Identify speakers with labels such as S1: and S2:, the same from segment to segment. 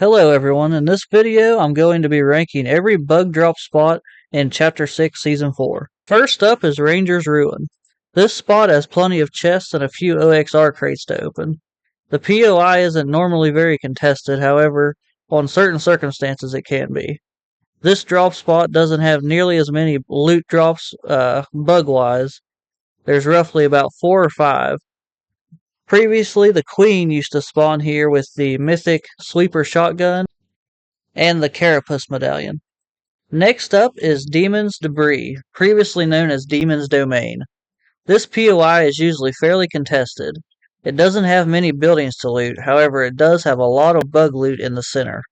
S1: Hello everyone, in this video I'm going to be ranking every bug drop spot in Chapter 6 Season 4. First up is Ranger's Ruin. This spot has plenty of chests and a few OXR crates to open. The POI isn't normally very contested, however, on certain circumstances it can be. This drop spot doesn't have nearly as many loot drops bug-wise. There's roughly about 4 or 5. Previously, the Queen used to spawn here with the mythic Sweeper Shotgun and the Carapace Medallion. Next up is Demon's Debris, previously known as Demon's Domain. This POI is usually fairly contested. It doesn't have many buildings to loot, however it does have a lot of bug loot in the center.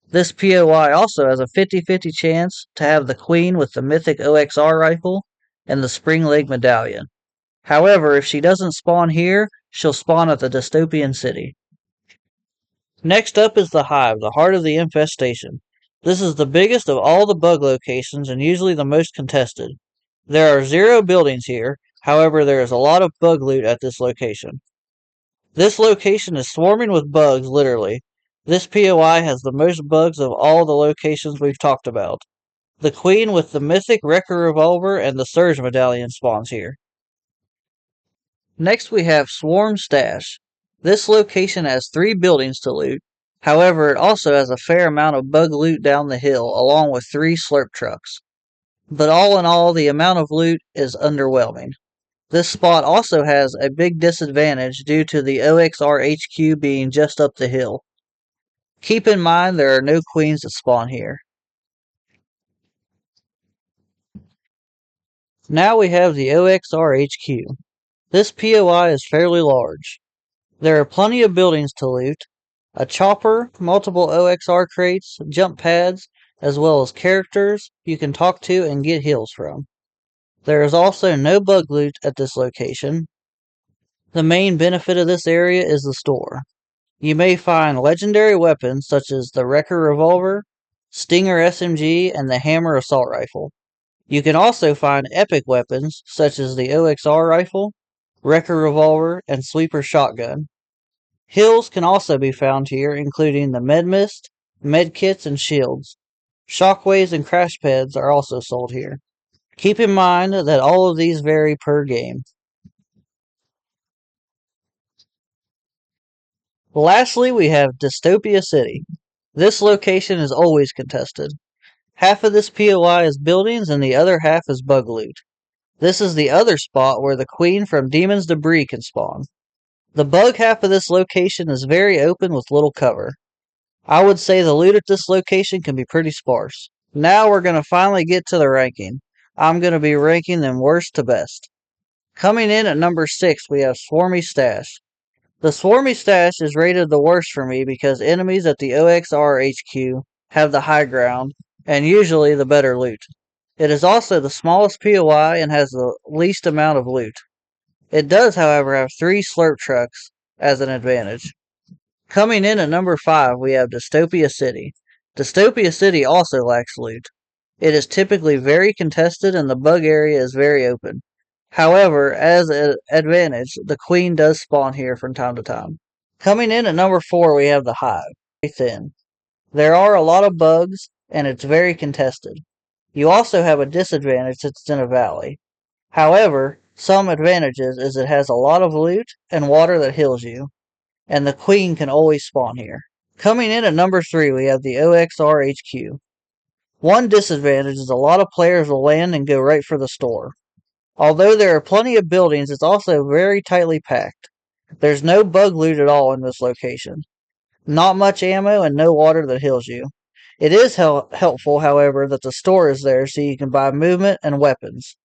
S1: This POI also has a 50-50 chance to have the Queen with the mythic OXR rifle and the Spring Leg Medallion. However, if she doesn't spawn here, she'll spawn at the Dystopian City. Next up is the Hive, the heart of the infestation. This is the biggest of all the bug locations and usually the most contested. There are 0 buildings here, however there is a lot of bug loot at this location. This location is swarming with bugs, literally. This POI has the most bugs of all the locations we've talked about. The Queen with the mythic Wrecker Revolver and the Surge Medallion spawns here. Next we have Swarm Stash. This location has 3 buildings to loot. However, it also has a fair amount of bug loot down the hill, along with 3 slurp trucks. But all in all, the amount of loot is underwhelming. This spot also has a big disadvantage due to the OXR HQ being just up the hill. Keep in mind there are no queens that spawn here. Now we have the OXR HQ. This POI is fairly large. There are plenty of buildings to loot, a chopper, multiple OXR crates, jump pads, as well as characters you can talk to and get heals from. There is also no bug loot at this location. The main benefit of this area is the store. You may find legendary weapons such as the Wrecker Revolver, Stinger SMG, and the Hammer Assault Rifle. You can also find epic weapons such as the OXR Rifle, Wrecker Revolver, and Sweeper Shotgun. Heals can also be found here, including the Medmist, medkits, and shields. Shockwaves and crash pads are also sold here. Keep in mind that all of these vary per game. Lastly, we have Dystopia City. This location is always contested. Half of this POI is buildings and the other half is bug loot. This is the other spot where the Queen from Demon's Debris can spawn. The bug half of this location is very open with little cover. I would say the loot at this location can be pretty sparse. Now we're going to finally get to the ranking. I'm going to be ranking them worst to best. Coming in at number 6, we have Swarmy Stash. The Swarmy Stash is rated the worst for me because enemies at the OXR HQ have the high ground and usually the better loot. It is also the smallest POI and has the least amount of loot. It does, however, have 3 slurp trucks as an advantage. Coming in at number 5, we have Dystopia City. Dystopia City also lacks loot. It is typically very contested and the bug area is very open. However, as an advantage, the Queen does spawn here from time to time. Coming in at number 4, we have the Hive. Very thin. There are a lot of bugs, and it's very contested. You also have a disadvantage since it's in a valley. However, some advantages is it has a lot of loot and water that heals you, and the Queen can always spawn here. Coming in at number 3, we have the OXR HQ. One disadvantage is a lot of players will land and go right for the store. Although there are plenty of buildings, it's also very tightly packed. There's no bug loot at all in this location. Not much ammo and no water that heals you. It is helpful, however, that the store is there so you can buy movement and weapons.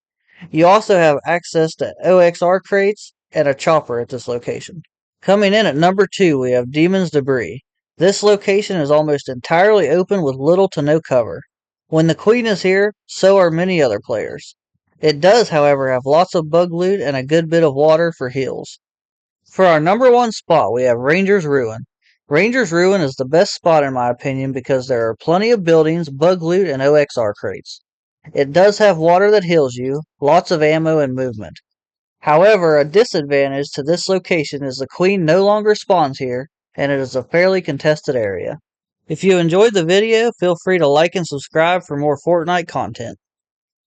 S1: You also have access to OXR crates and a chopper at this location. Coming in at number 2, we have Demon's Debris. This location is almost entirely open with little to no cover. When the Queen is here, so are many other players. It does, however, have lots of bug loot and a good bit of water for heals. For our number 1 spot, we have Ranger's Ruin. Ranger's Ruin is the best spot in my opinion because there are plenty of buildings, bug loot, and OXR crates. It does have water that heals you, lots of ammo, and movement. However, a disadvantage to this location is the Queen no longer spawns here, and it is a fairly contested area. If you enjoyed the video, feel free to like and subscribe for more Fortnite content.